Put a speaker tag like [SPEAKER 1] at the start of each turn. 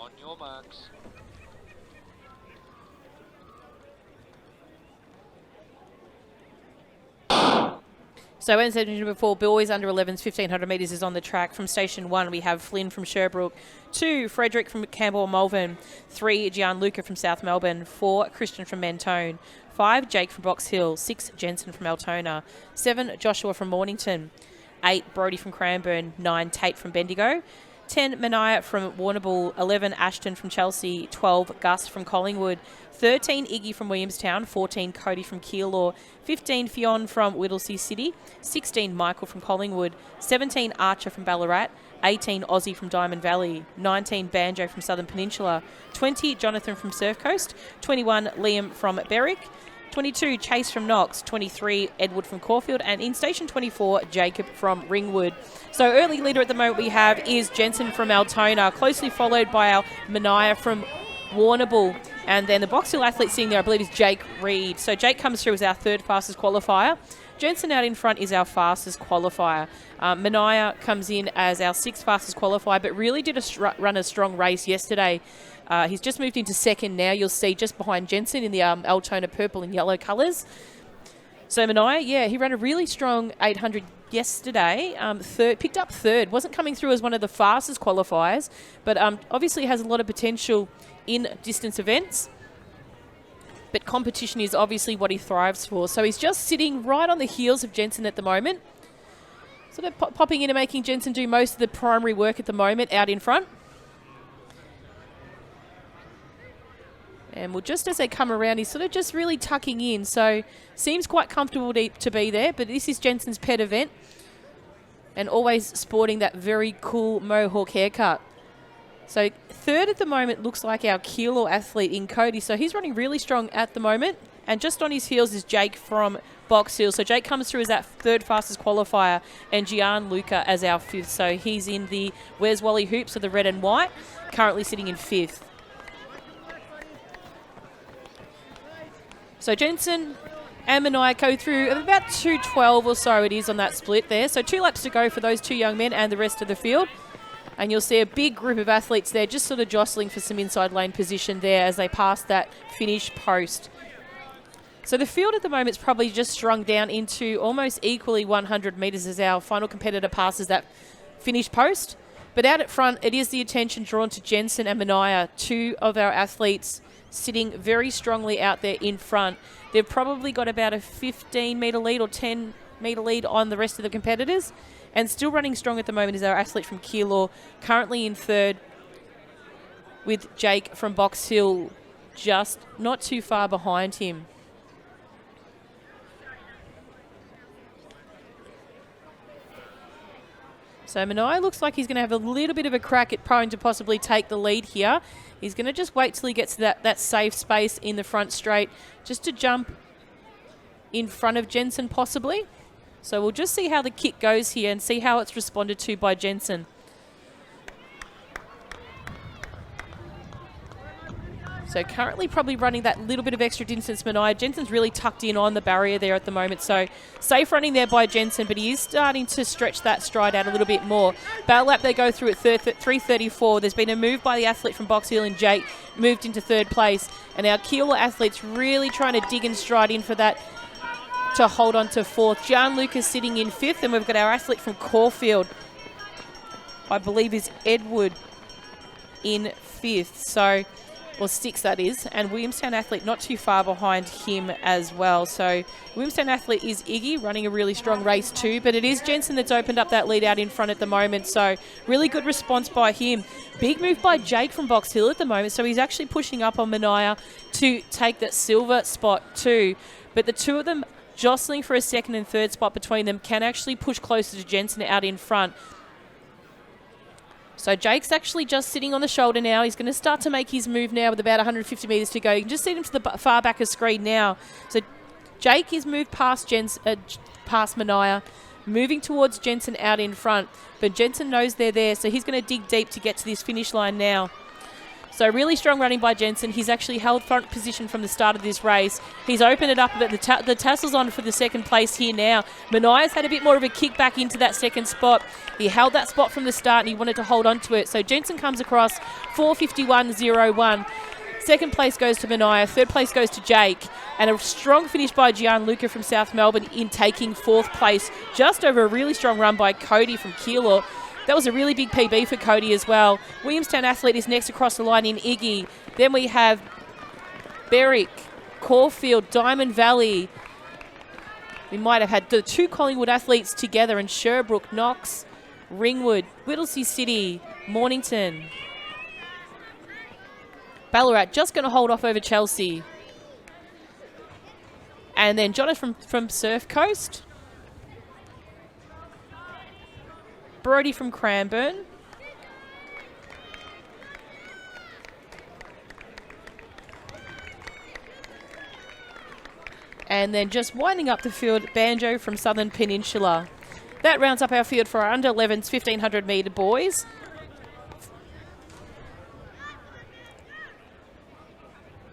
[SPEAKER 1] On your marks.
[SPEAKER 2] So as I mentioned before, boys under 11s, 1500 metres is on the track. From station 1, we have Flynn from Sherbrooke, 2, Frederick from Campbell Malvern, 3, Gianluca from South Melbourne, 4, Christian from Mentone, 5, Jake from Box Hill, 6, Jensen from Altona, 7, Joshua from Mornington, 8, Brody from Cranbourne, 9, Tate from Bendigo, 10, Mania from Warrnambool, 11, Ashton from Chelsea, 12, Gus from Collingwood, 13, Iggy from Williamstown, 14, Cody from Keilor, 15, Fionn from Whittlesea City, 16, Michael from Collingwood, 17, Archer from Ballarat, 18, Aussie from Diamond Valley, 19, Banjo from Southern Peninsula, 20, Jonathan from Surf Coast, 21, Liam from Berwick, 22, Chase from Knox, 23, Edward from Caulfield, and in station 24, Jacob from Ringwood. So early leader at the moment we have is Jensen from Altona, closely followed by our Mania from Warrnambool. And then the Box Hill athlete sitting there, I believe, is Jake Reed. So Jake comes through as our third fastest qualifier. Jensen out in front is our fastest qualifier. Mania comes in as our sixth fastest qualifier, but really did run a strong race yesterday. He's just moved into second now. You'll see just behind Jensen in the Altona purple and yellow colours. So Mania, yeah, he ran a really strong 800 yesterday. Picked up third. Wasn't coming through as one of the fastest qualifiers, but obviously has a lot of potential in distance events. But competition is obviously what he thrives for. So he's just sitting right on the heels of Jensen at the moment. Sort of popping in and making Jensen do most of the primary work at the moment out in front. And well, just as they come around, he's sort of just really tucking in. So seems quite comfortable to be there. But this is Jensen's pet event. And always sporting that very cool mohawk haircut. So third at the moment looks like our Keilor athlete in Cody. So he's running really strong at the moment. And just on his heels is Jake from Box Hill. So Jake comes through as that third fastest qualifier and Gianluca as our fifth. So he's in the Where's Wally hoops of the red and white, currently sitting in fifth. So Jensen and Mania go through about 2:12 or so it is on that split there. So 2 laps to go for those two young men and the rest of the field. And you'll see a big group of athletes there just sort of jostling for some inside lane position there as they pass that finish post. So the field at the moment is probably just strung down into almost equally 100 metres as our final competitor passes that finish post. But out at front, it is the attention drawn to Jensen and Mania, two of our athletes sitting very strongly out there in front. They've probably got about a 15-metre lead or 10-metre lead on the rest of the competitors. And still running strong at the moment is our athlete from Keilor, currently in third, with Jake from Box Hill just not too far behind him. So Mania looks like he's going to have a little bit of a crack at trying to possibly take the lead here. He's going to just wait till he gets to that safe space in the front straight, just to jump in front of Jensen possibly. So we'll just see how the kick goes here and see how it's responded to by Jensen. So currently probably running that little bit of extra distance, Mania. Jensen's really tucked in on the barrier there at the moment. So safe running there by Jensen, but he is starting to stretch that stride out a little bit more. Battle lap they go through at 3:34. There's been a move by the athlete from Box Hill and Jake moved into third place. And our Keilor athletes really trying to dig and stride in for that to hold on to fourth. Gianluca sitting in fifth, and we've got our athlete from Caulfield, I believe is Edward, in fifth. So, or sixth that is, and Williamstown athlete not too far behind him as well. So Williamstown athlete is Iggy, running a really strong race too, but it is Jensen that's opened up that lead out in front at the moment. So really good response by him. Big move by Jake from Box Hill at the moment. So he's actually pushing up on Mania to take that silver spot too. But the two of them jostling for a second and third spot between them can actually push closer to Jensen out in front. So Jake's actually just sitting on the shoulder now. He's going to start to make his move now with about 150 metres to go. You can just see him to the far back of screen now. So Jake is moved past Mania, moving towards Jensen out in front. But Jensen knows they're there, so he's going to dig deep to get to this finish line now. So really strong running by Jensen. He's actually held front position from the start of this race. He's opened it up a bit. The tassel's on for the second place here now. Mania's had a bit more of a kick back into that second spot. He held that spot from the start and he wanted to hold on to it. So Jensen comes across 4:51.01. Second place goes to Mania. Third place goes to Jake. And a strong finish by Gianluca from South Melbourne in taking fourth place, just over a really strong run by Cody from Keilor. That was a really big PB for Cody as well. Williamstown Athlete is next across the line in Iggy. Then we have Berwick, Caulfield, Diamond Valley. We might have had the two Collingwood athletes together, and Sherbrooke, Knox, Ringwood, Whittlesea City, Mornington. Ballarat just going to hold off over Chelsea. And then Jonathan from Surf Coast. Brody from Cranbourne. And then just winding up the field, Banjo from Southern Peninsula. That rounds up our field for our under 11s 1500 metre boys.